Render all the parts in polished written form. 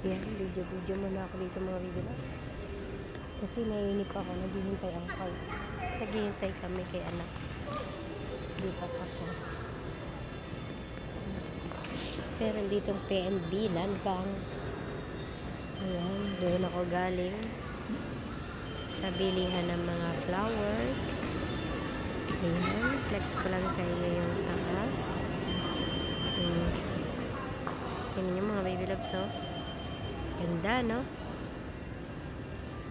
Yan, video muna ako dito mga bibilas. Kasi naiinip ako, naghihintay kami kay anak. Hindi pa tapos. Pero ditong PNB Landbank. Ayan, doon ako galing sa bilihan ng mga flowers. Ayan, flex ko lang sa inyo yung taas. Tingnan nyo mga baby loves, oh. Ganda, no?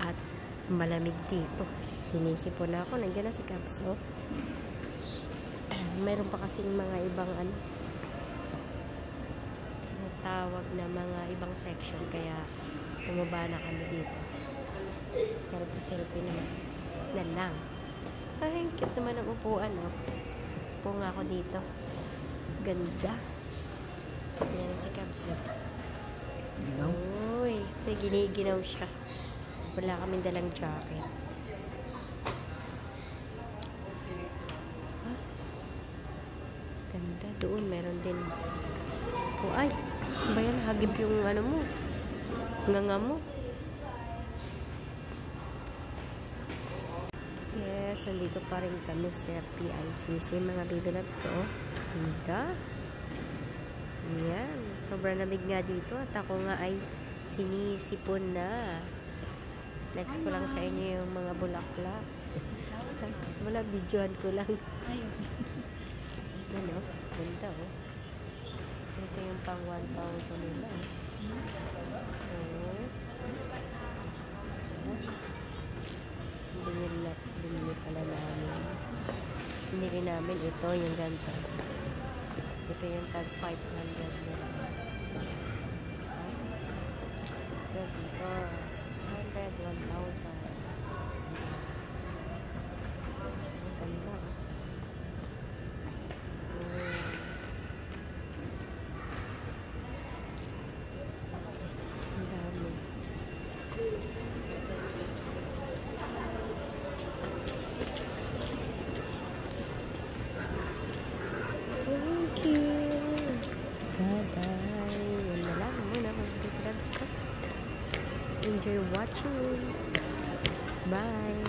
At malamig dito. Sinisipon na ako. Nandiyan na si Caps, oh. Mayroon pa kasing mga ibang tawag na mga ibang section, kaya bumaba na kami dito. Selfie naman. Na lang. Ay, cute naman ang upuan, oh. Upo nga ako dito. Ganda. Yan si Caps, oh. Uy, may giniginaw siya. Wala kaming dalang jacket. Huh? Ganda. Doon, meron din. Oh, ay. Ba yan? Hagip yung ano mo. Nganga mo. Yes, nandito pa rin kami sa PICC. Mga baby loves ko. Ganda. Yan. Sobrang lamig nga dito. At ako nga ay sinisipon na. Next ko lang sa inyo yung mga bulaklak. Wala, videohan ko lang. Ano? Ganda, oh. Ito yung pang 1,000 nila. Oh. Binili pala namin. Binili namin ito, yung ganda. Ito yung tag 500 nila. Ito dito, 600, 1,000. Ang ganda. Ang dami. Thank you. Bye-bye. Yan na lang muna mga big loves ko. Enjoy watching. Bye.